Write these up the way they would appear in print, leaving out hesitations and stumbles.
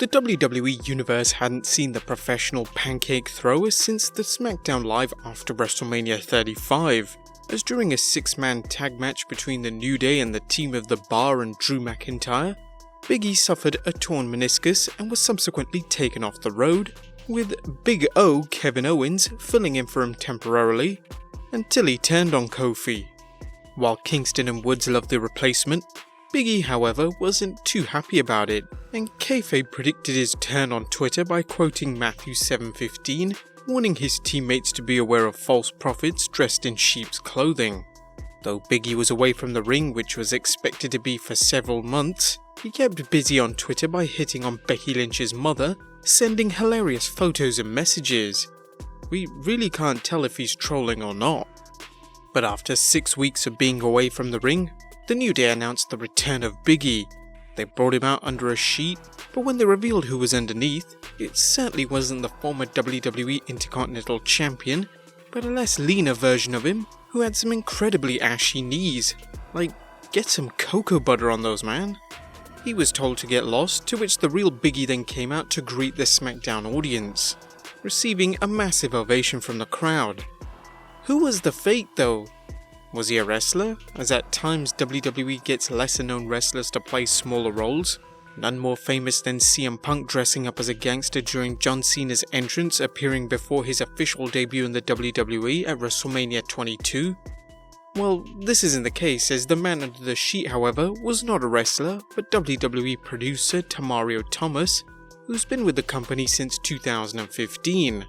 The WWE Universe hadn't seen the professional pancake thrower since the Smackdown Live after WrestleMania 35, as during a 6-man tag match between the New Day and the team of The Bar and Drew McIntyre, Big E suffered a torn meniscus and was subsequently taken off the road, with Big O Kevin Owens filling in for him temporarily, until he turned on Kofi. While Kingston and Woods loved the replacement, Big E, however, wasn't too happy about it, and kayfabe predicted his turn on Twitter by quoting Matthew 7:15, warning his teammates to be aware of false prophets dressed in sheep's clothing. Though Big E was away from the ring, which was expected to be for several months, he kept busy on Twitter by hitting on Becky Lynch's mother, sending hilarious photos and messages. We really can't tell if he's trolling or not. But after 6 weeks of being away from the ring, the New Day announced the return of Big E. They brought him out under a sheet, but when they revealed who was underneath, it certainly wasn't the former WWE Intercontinental Champion, but a less leaner version of him who had some incredibly ashy knees. Like, get some cocoa butter on those, man. He was told to get lost, to which the real Big E then came out to greet the SmackDown audience, receiving a massive ovation from the crowd. Who was the Fate though? Was he a wrestler, as at times WWE gets lesser known wrestlers to play smaller roles? None more famous than CM Punk dressing up as a gangster during John Cena's entrance appearing before his official debut in the WWE at WrestleMania 22? Well, this isn't the case, as the man under the sheet, however, was not a wrestler, but WWE producer Tamario Thomas, who's been with the company since 2015.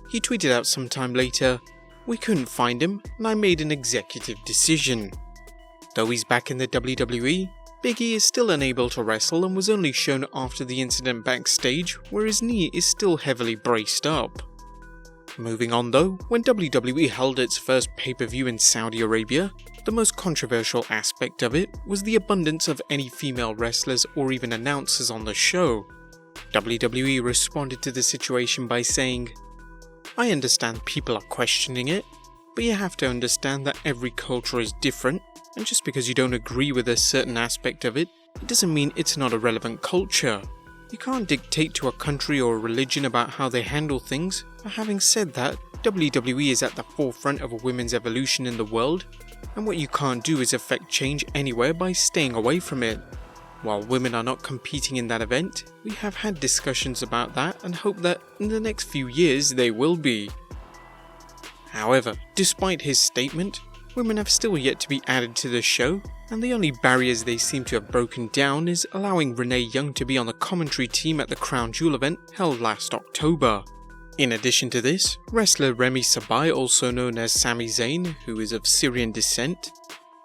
He tweeted out sometime later, "We couldn't find him, and I made an executive decision." Though he's back in the WWE, Big E is still unable to wrestle and was only shown after the incident backstage, where his knee is still heavily braced up. Moving on though, when WWE held its first pay-per-view in Saudi Arabia, the most controversial aspect of it was the abundance of any female wrestlers or even announcers on the show. WWE responded to the situation by saying, "I understand people are questioning it, but you have to understand that every culture is different, and just because you don't agree with a certain aspect of it, it doesn't mean it's not a relevant culture. You can't dictate to a country or a religion about how they handle things, but having said that, WWE is at the forefront of a women's evolution in the world, and what you can't do is affect change anywhere by staying away from it. While women are not competing in that event, we have had discussions about that and hope that in the next few years they will be." However, despite his statement, women have still yet to be added to the show, and the only barriers they seem to have broken down is allowing Renee Young to be on the commentary team at the Crown Jewel event held last October. In addition to this, wrestler Remy Sabai, also known as Sami Zayn, who is of Syrian descent,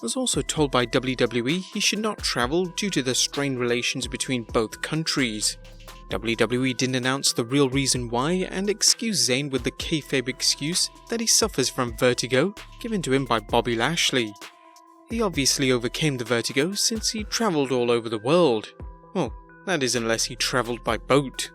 was also told by WWE he should not travel due to the strained relations between both countries. WWE didn't announce the real reason why and excused Zayn with the kayfabe excuse that he suffers from vertigo given to him by Bobby Lashley. He obviously overcame the vertigo since he travelled all over the world. Well, that is unless he travelled by boat.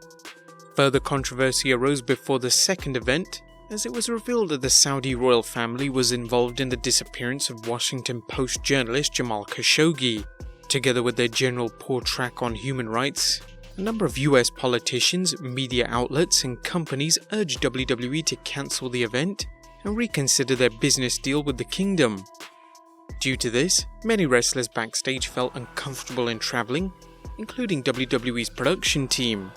Further controversy arose before the second event, as it was revealed that the Saudi royal family was involved in the disappearance of Washington Post journalist Jamal Khashoggi. Together with their general poor track on human rights, a number of US politicians, media outlets and companies urged WWE to cancel the event and reconsider their business deal with the kingdom. Due to this, many wrestlers backstage felt uncomfortable in travelling, including WWE's production team.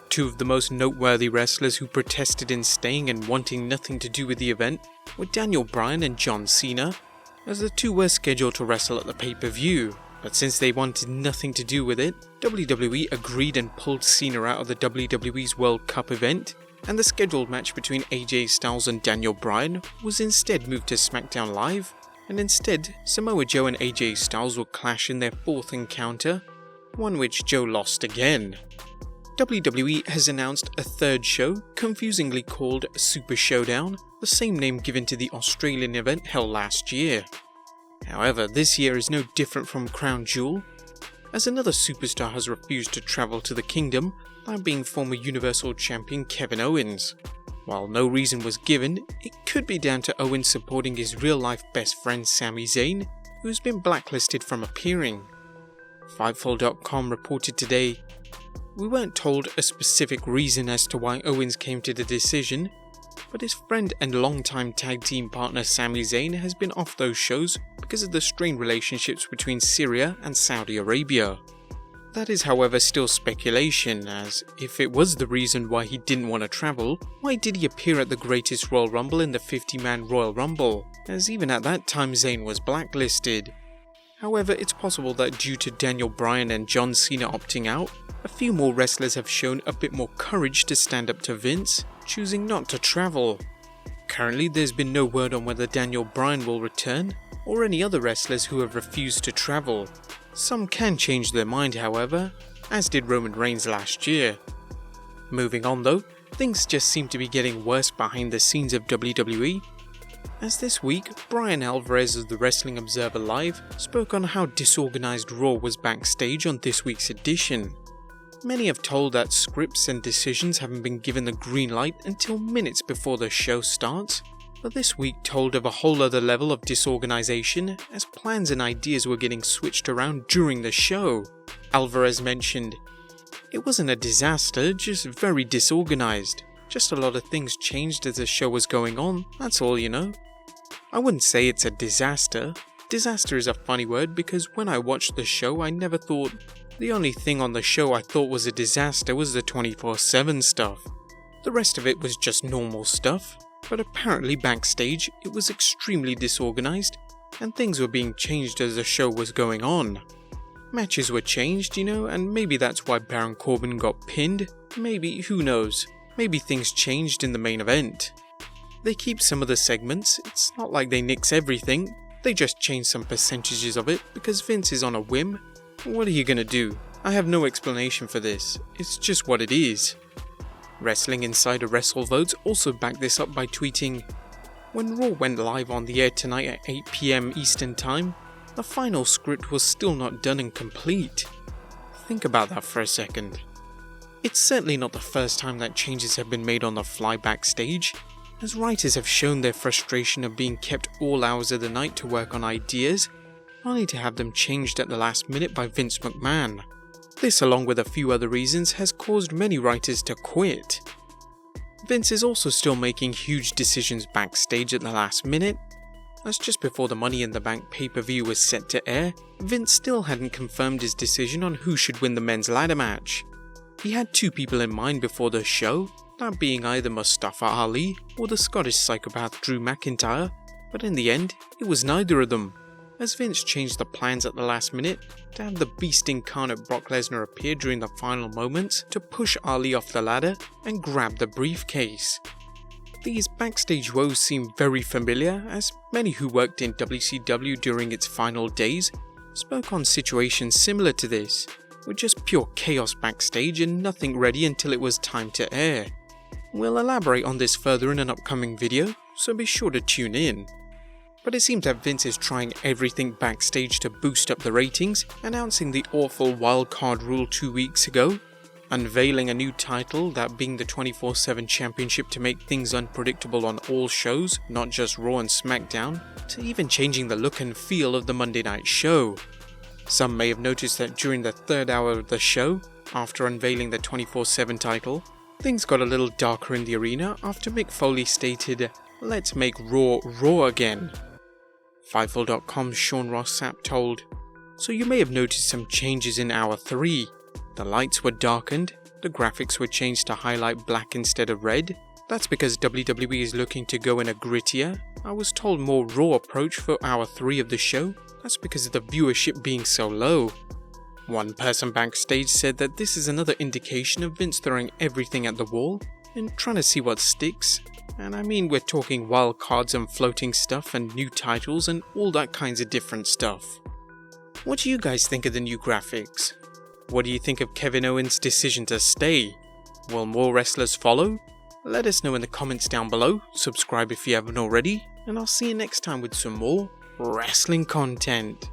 Two of the most noteworthy wrestlers who protested in staying and wanting nothing to do with the event were Daniel Bryan and John Cena, as the two were scheduled to wrestle at the pay-per-view. But since they wanted nothing to do with it, WWE agreed and pulled Cena out of the WWE's World Cup event, and the scheduled match between AJ Styles and Daniel Bryan was instead moved to SmackDown Live, and instead Samoa Joe and AJ Styles would clash in their fourth encounter, one which Joe lost again. WWE has announced a third show, confusingly called Super Showdown, the same name given to the Australian event held last year. However, this year is no different from Crown Jewel, as another superstar has refused to travel to the kingdom, that being former Universal Champion Kevin Owens. While no reason was given, it could be down to Owens supporting his real-life best friend Sami Zayn, who has been blacklisted from appearing. Fightful.com reported today, We weren't told a specific reason as to why Owens came to the decision, but his friend and longtime tag team partner Sami Zayn has been off those shows because of the strained relationships between Syria and Saudi Arabia. That is, however, still speculation, as if it was the reason why he didn't want to travel, why did he appear at the greatest Royal Rumble in the 50-man Royal Rumble, as even at that time Zayn was blacklisted. However, it's possible that due to Daniel Bryan and John Cena opting out, a few more wrestlers have shown a bit more courage to stand up to Vince, choosing not to travel. Currently, there's been no word on whether Daniel Bryan will return, or any other wrestlers who have refused to travel. Some can change their mind, however, as did Roman Reigns last year. Moving on though, things just seem to be getting worse behind the scenes of WWE, as this week, Brian Alvarez of the Wrestling Observer Live spoke on how disorganized Raw was backstage on this week's edition. Many have told that scripts and decisions haven't been given the green light until minutes before the show starts, but this week told of a whole other level of disorganization as plans and ideas were getting switched around during the show. Alvarez mentioned, "It wasn't a disaster, just very disorganized. Just a lot of things changed as the show was going on, that's all, you know. I wouldn't say it's a disaster. Disaster is a funny word because when I watched the show I never thought. The only thing on the show I thought was a disaster was the 24/7 stuff. The rest of it was just normal stuff, but apparently backstage it was extremely disorganized and things were being changed as the show was going on. Matches were changed, you know, and maybe that's why Baron Corbin got pinned. Maybe, who knows. Maybe things changed in the main event. They keep some of the segments, it's not like they nix everything, they just change some percentages of it because Vince is on a whim. What are you gonna do? I have no explanation for this, it's just what it is." Wrestling Insider WrestleVotes also backed this up by tweeting, "When Raw went live on the air tonight at 8 PM Eastern Time, the final script was still not done and complete." Think about that for a second. It's certainly not the first time that changes have been made on the fly backstage, as writers have shown their frustration of being kept all hours of the night to work on ideas, only to have them changed at the last minute by Vince McMahon. This, along with a few other reasons, has caused many writers to quit. Vince is also still making huge decisions backstage at the last minute, as just before the Money in the Bank pay-per-view was set to air, Vince still hadn't confirmed his decision on who should win the men's ladder match. He had two people in mind before the show, that being either Mustafa Ali or the Scottish psychopath Drew McIntyre, but in the end, it was neither of them, as Vince changed the plans at the last minute to have the beast incarnate Brock Lesnar appear during the final moments to push Ali off the ladder and grab the briefcase. These backstage woes seem very familiar, as many who worked in WCW during its final days spoke on situations similar to this, with just pure chaos backstage and nothing ready until it was time to air. We'll elaborate on this further in an upcoming video, so be sure to tune in. But it seems that Vince is trying everything backstage to boost up the ratings, announcing the awful wildcard rule 2 weeks ago, unveiling a new title, that being the 24/7 championship to make things unpredictable on all shows, not just Raw and Smackdown, to even changing the look and feel of the Monday night show. Some may have noticed that during the third hour of the show, after unveiling the 24/7 title, things got a little darker in the arena after Mick Foley stated, "Let's make Raw Raw again." Fightful.com's Sean Ross Sapp told, "So you may have noticed some changes in hour 3. The lights were darkened, the graphics were changed to highlight black instead of red. That's because WWE is looking to go in a grittier, I was told more raw approach for hour 3 of the show. That's because of the viewership being so low." One person backstage said that this is another indication of Vince throwing everything at the wall and trying to see what sticks. And I mean, we're talking wild cards and floating stuff and new titles and all that kinds of different stuff. What do you guys think of the new graphics? What do you think of Kevin Owens' decision to stay? Will more wrestlers follow? Let us know in the comments down below, subscribe if you haven't already, and I'll see you next time with some more wrestling content.